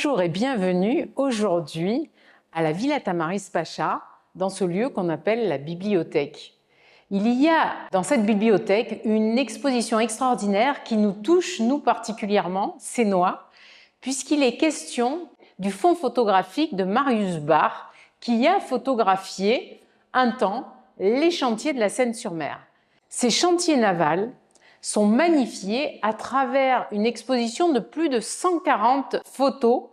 Bonjour et bienvenue aujourd'hui à la Villa Tamaris Pacha, dans ce lieu qu'on appelle la bibliothèque. Il y a dans cette bibliothèque une exposition extraordinaire qui nous touche, nous particulièrement, Sénois, puisqu'il est question du fonds photographique de Marius Barre, qui a photographié un temps les chantiers de la Seine-sur-Mer. Ces chantiers navals sont magnifiés à travers une exposition de plus de 140 photos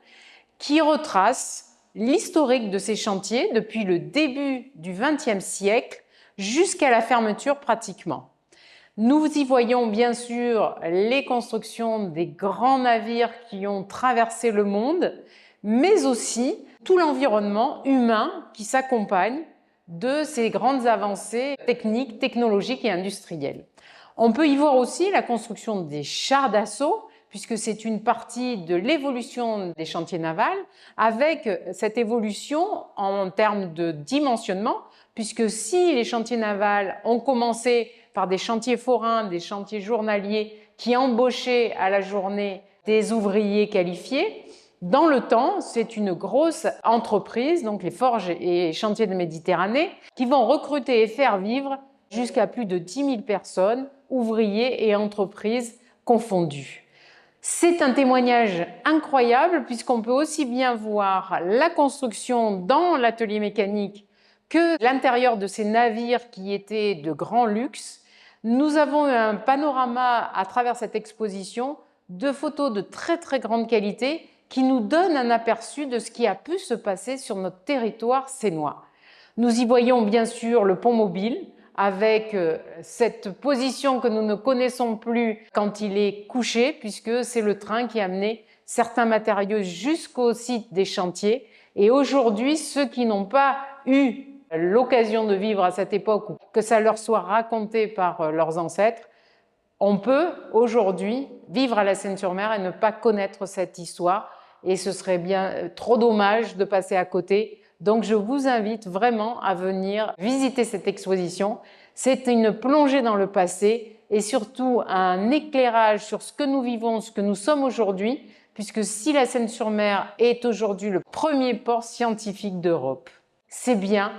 qui retracent l'historique de ces chantiers depuis le début du XXe siècle jusqu'à la fermeture pratiquement. Nous y voyons bien sûr les constructions des grands navires qui ont traversé le monde, mais aussi tout l'environnement humain qui s'accompagne de ces grandes avancées techniques, technologiques et industrielles. On peut y voir aussi la construction des chars d'assaut, puisque c'est une partie de l'évolution des chantiers navals, avec cette évolution en termes de dimensionnement, puisque si les chantiers navals ont commencé par des chantiers forains, des chantiers journaliers qui embauchaient à la journée des ouvriers qualifiés, dans le temps, c'est une grosse entreprise, donc les forges et chantiers de Méditerranée, qui vont recruter et faire vivre jusqu'à plus de 10 000 personnes, ouvriers et entreprises confondus. C'est un témoignage incroyable puisqu'on peut aussi bien voir la construction dans l'atelier mécanique que l'intérieur de ces navires qui étaient de grand luxe. Nous avons un panorama à travers cette exposition de photos de très grande qualité qui nous donnent un aperçu de ce qui a pu se passer sur notre territoire sénois. Nous y voyons bien sûr le pont mobile, avec cette position que nous ne connaissons plus quand il est couché, puisque c'est le train qui a amené certains matériaux jusqu'au site des chantiers. Et aujourd'hui, ceux qui n'ont pas eu l'occasion de vivre à cette époque, ou que ça leur soit raconté par leurs ancêtres, on peut aujourd'hui vivre à la Seine-sur-Mer et ne pas connaître cette histoire. Et ce serait bien trop dommage de passer à côté. Donc je vous invite vraiment à venir visiter cette exposition. C'est une plongée dans le passé et surtout un éclairage sur ce que nous vivons, ce que nous sommes aujourd'hui, puisque si la Seine-sur-Mer est aujourd'hui le premier port scientifique d'Europe, c'est bien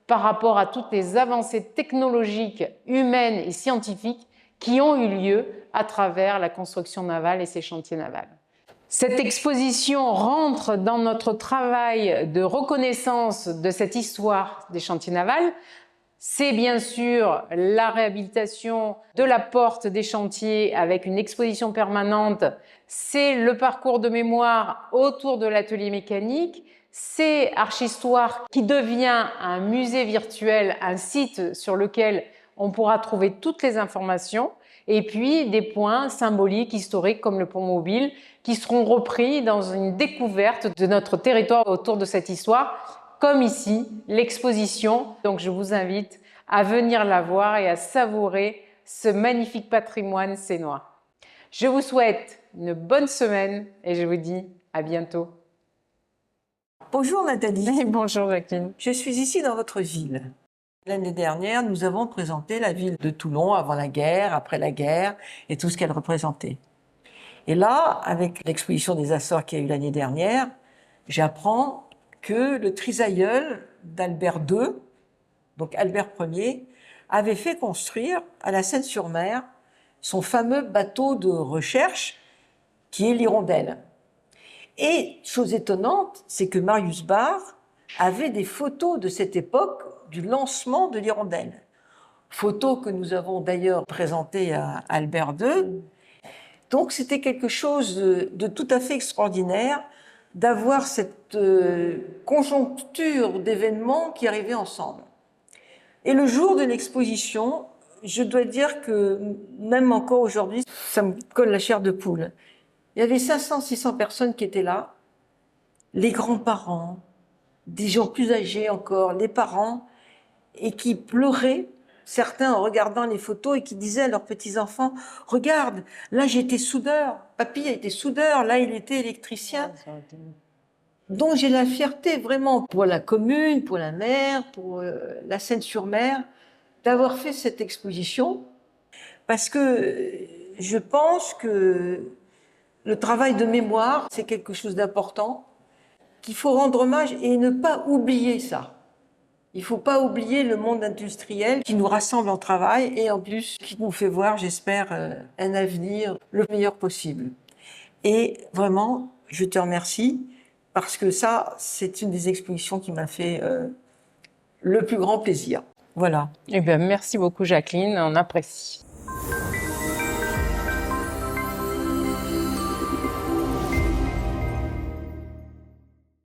par rapport à toutes les avancées technologiques, humaines et scientifiques qui ont eu lieu à travers la construction navale et ses chantiers navals. Cette exposition rentre dans notre travail de reconnaissance de cette histoire des chantiers navals. C'est bien sûr la réhabilitation de la porte des chantiers avec une exposition permanente. C'est le parcours de mémoire autour de l'atelier mécanique. C'est Archistoire qui devient un musée virtuel, un site sur lequel on pourra trouver toutes les informations. Et puis des points symboliques, historiques comme le pont mobile qui seront repris dans une découverte de notre territoire autour de cette histoire, comme ici, l'exposition. Donc je vous invite à venir la voir et à savourer ce magnifique patrimoine sénois. Je vous souhaite une bonne semaine et je vous dis à bientôt. Bonjour Nathalie. Bonjour Jacqueline. Je suis ici dans votre ville. L'année dernière, nous avons présenté la ville de Toulon avant la guerre, après la guerre et tout ce qu'elle représentait. Et là, avec l'exposition des Açores qu'il y a eu l'année dernière, j'apprends que le trisaïeul d'Albert II, donc Albert Ier, avait fait construire à la Seine-sur-Mer son fameux bateau de recherche qui est l'Hirondelle. Et chose étonnante, c'est que Marius Barre avait des photos de cette époque du lancement de l'Hirondelle. Photos que nous avons d'ailleurs présentées à Albert II. Donc c'était quelque chose de tout à fait extraordinaire d'avoir cette conjoncture d'événements qui arrivaient ensemble. Et le jour de l'exposition, je dois dire que même encore aujourd'hui, ça me colle la chair de poule. Il y avait 500-600 personnes qui étaient là, les grands-parents, des gens plus âgés encore, les parents, et qui pleuraient, certains en regardant les photos et qui disaient à leurs petits-enfants « Regarde, là j'étais soudeur, papy a été soudeur, là il était électricien. » Donc j'ai la fierté vraiment pour la commune, pour la mer, pour la Seine-sur-Mer, d'avoir fait cette exposition, parce que je pense que Le travail de mémoire, c'est quelque chose d'important, qu'il faut rendre hommage et ne pas oublier ça. Il ne faut pas oublier le monde industriel qui nous rassemble en travail et en plus qui nous fait voir, j'espère, un avenir le meilleur possible. Et vraiment, je te remercie parce que ça, c'est une des expositions qui m'a fait le plus grand plaisir. Voilà. Eh bien, merci beaucoup, Jacqueline, on apprécie.